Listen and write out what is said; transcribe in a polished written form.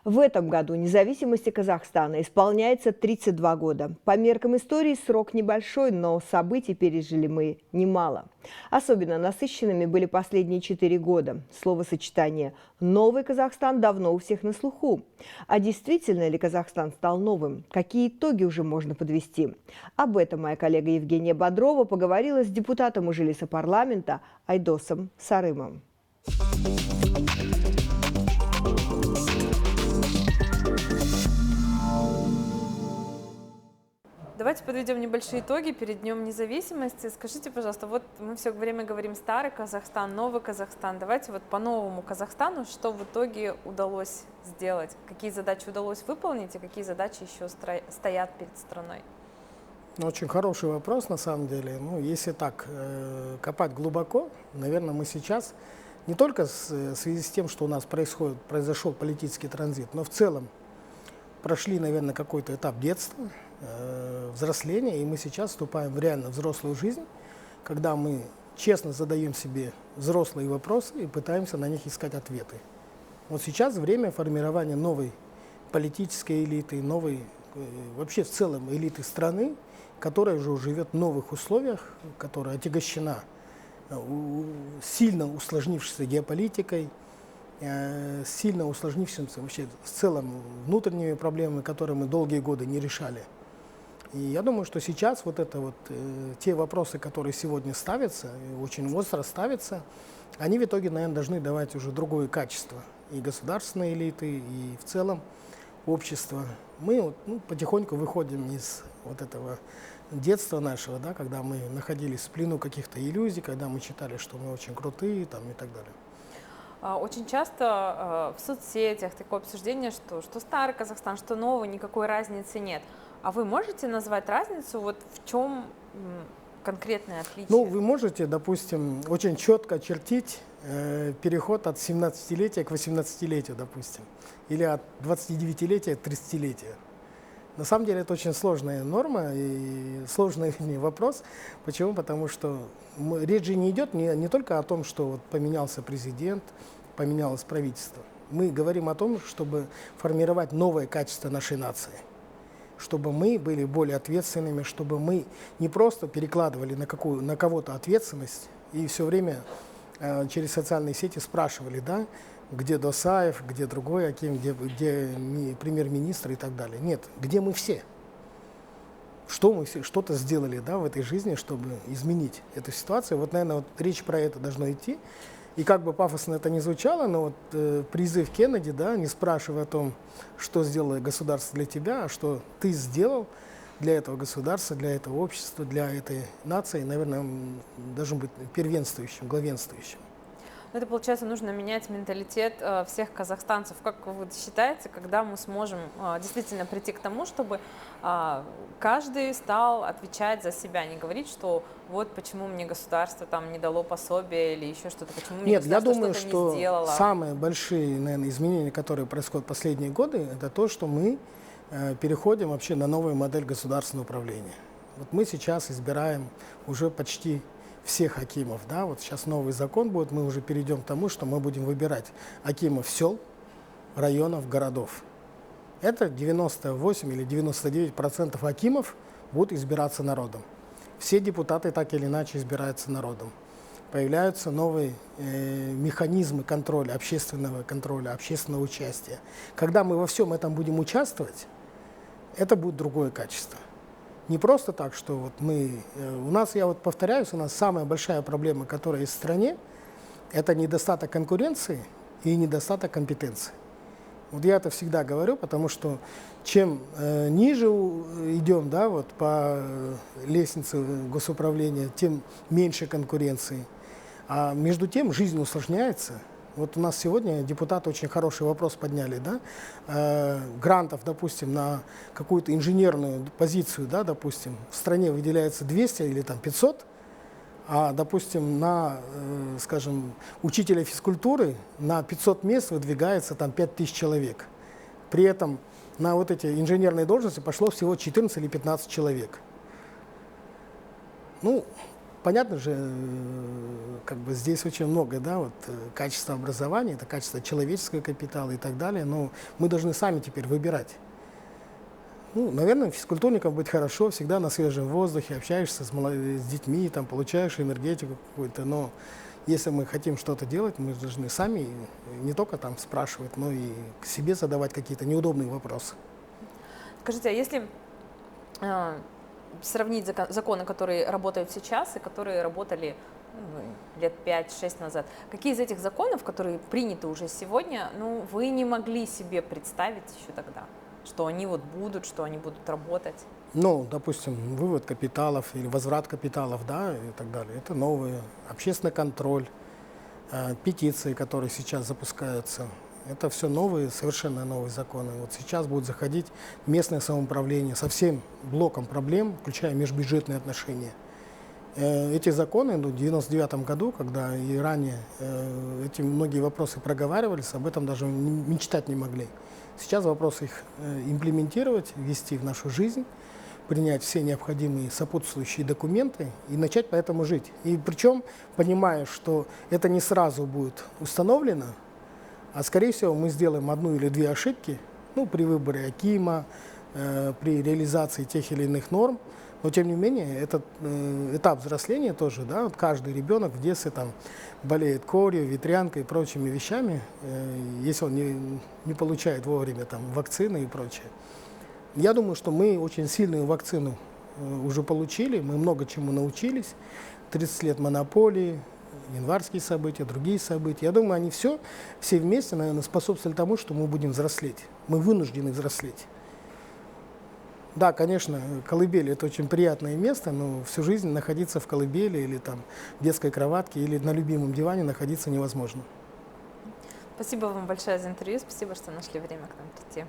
В этом году независимости Казахстана исполняется 32 года. По меркам истории срок небольшой, но событий пережили мы немало. Особенно насыщенными были последние 4 года. Словосочетание «новый Казахстан» давно у всех на слуху. А действительно ли Казахстан стал новым? Какие итоги уже можно подвести? Об этом моя коллега Евгения Бодрова поговорила с депутатом Мажилиса парламента Айдосом Сарымом. Давайте подведем небольшие итоги перед Днем независимости. Скажите, пожалуйста, вот мы все время говорим старый Казахстан, новый Казахстан. Давайте вот по новому Казахстану, что в итоге удалось сделать? Какие задачи удалось выполнить и какие задачи еще стоят перед страной? Очень хороший вопрос, на самом деле. Если так копать глубоко, наверное, мы сейчас не только в связи с тем, что у нас произошел политический транзит, но в целом прошли, наверное, какой-то этап детства, взросления, и мы сейчас вступаем в реально взрослую жизнь, когда мы честно задаем себе взрослые вопросы и пытаемся на них искать ответы. Вот сейчас время формирования новой политической элиты, новой, вообще в целом элиты страны, которая уже живет в новых условиях, которая отягощена сильно усложнившейся геополитикой, сильно усложнившимся вообще в целом внутренними проблемами, которые мы долгие годы не решали. И я думаю, что сейчас те вопросы, которые сегодня ставятся, очень остро ставятся, они в итоге, наверное, должны давать уже другое качество. И государственной элиты, и в целом общества. Мы потихоньку выходим из вот этого детства нашего, да, когда мы находились в плену каких-то иллюзий, когда мы считали, что мы очень крутые там, и так далее. Очень часто в соцсетях такое обсуждение, что старый Казахстан, что новый, никакой разницы нет. А вы можете назвать разницу, вот в чем конкретное отличие? Вы можете, допустим, очень четко очертить переход от 17-летия к 18-летию, допустим, или от 29-летия к 30-летию. На самом деле это очень сложная норма и сложный вопрос. Почему? Потому что речь же не идет не только о том, что поменялся президент, поменялось правительство. Мы говорим о том, чтобы формировать новое качество нашей нации, чтобы мы были более ответственными, чтобы мы не просто перекладывали на кого-то ответственность и все время через социальные сети спрашивали, да, где Досаев, где другой Аким, где премьер-министр и так далее. Нет, где мы все? Что мы все что-то сделали, да, в этой жизни, чтобы изменить эту ситуацию? Наверное, речь про это должно идти. И как бы пафосно это ни звучало, но призыв Кеннеди, да, не спрашивая о том, что сделало государство для тебя, а что ты сделал для этого государства, для этого общества, для этой нации, наверное, должен быть первенствующим, главенствующим. Это, получается, нужно менять менталитет всех казахстанцев. Как вы считаете, когда мы сможем действительно прийти к тому, чтобы каждый стал отвечать за себя, не говорить, что вот почему мне государство там не дало пособие или еще что-то, почему мне государство что-то не сделало? Нет, я думаю, что самые большие, наверное, изменения, которые происходят в последние годы, это то, что мы переходим вообще на новую модель государственного управления. Мы сейчас избираем уже почти всех акимов, да, сейчас новый закон будет, мы уже перейдем к тому, что мы будем выбирать акимов сел, районов, городов. Это 98 или 99% акимов будут избираться народом. Все депутаты так или иначе избираются народом. Появляются новые механизмы контроля, общественного участия. Когда мы во всем этом будем участвовать, это будет другое качество. Не просто так, что у нас, я повторяюсь, у нас самая большая проблема, которая есть в стране, это недостаток конкуренции и недостаток компетенции. Я это всегда говорю, потому что чем ниже идем, да, по лестнице госуправления, тем меньше конкуренции. А между тем жизнь усложняется. У нас сегодня депутаты очень хороший вопрос подняли, да, грантов, допустим, на какую-то инженерную позицию, да, допустим, в стране выделяется 200 или 500, а, допустим, на, скажем, учителя физкультуры на 500 мест выдвигается 5000 человек. При этом на эти инженерные должности пошло всего 14 или 15 человек. понятно же, как бы здесь очень много, да, вот качество образования, это качество человеческого капитала и так далее, но мы должны сами теперь выбирать. Ну, наверное, физкультурникам быть хорошо, всегда на свежем воздухе, общаешься с детьми, там, получаешь энергетику какую-то, но если мы хотим что-то делать, мы должны сами не только там спрашивать, но и к себе задавать какие-то неудобные вопросы. Скажите, а если сравнить законы, которые работают сейчас и которые работали лет 5-6 назад, какие из этих законов, которые приняты уже сегодня, ну, вы не могли себе представить еще тогда, что они вот будут, что они будут работать? Ну, допустим, вывод капиталов или возврат капиталов, да, и так далее. Это новые. Общественный контроль, петиции, которые сейчас запускаются. Это все новые, совершенно новые законы. Вот сейчас будет заходить местное самоуправление со всем блоком проблем, включая межбюджетные отношения. Эти законы, в 1999 году, когда и ранее эти многие вопросы проговаривались, об этом даже мечтать не могли. Сейчас вопрос их имплементировать, ввести в нашу жизнь, принять все необходимые сопутствующие документы и начать по этому жить. И причем, понимая, что это не сразу будет установлено, а скорее всего мы сделаем одну или две ошибки, ну, при выборе акима, при реализации тех или иных норм, но тем не менее этот этап взросления тоже, да, вот каждый ребенок в детстве там болеет корью, ветрянкой и прочими вещами, если он не получает вовремя там вакцины и прочее. Я думаю, что мы очень сильную вакцину уже получили, мы много чему научились, 30 лет монополии, январские события, другие события. Я думаю, они все вместе, наверное, способствовали тому, что мы будем взрослеть. Мы вынуждены взрослеть. Да, конечно, колыбель – это очень приятное место, но всю жизнь находиться в колыбели или там в детской кроватке или на любимом диване находиться невозможно. Спасибо вам большое за интервью, спасибо, что нашли время к нам прийти.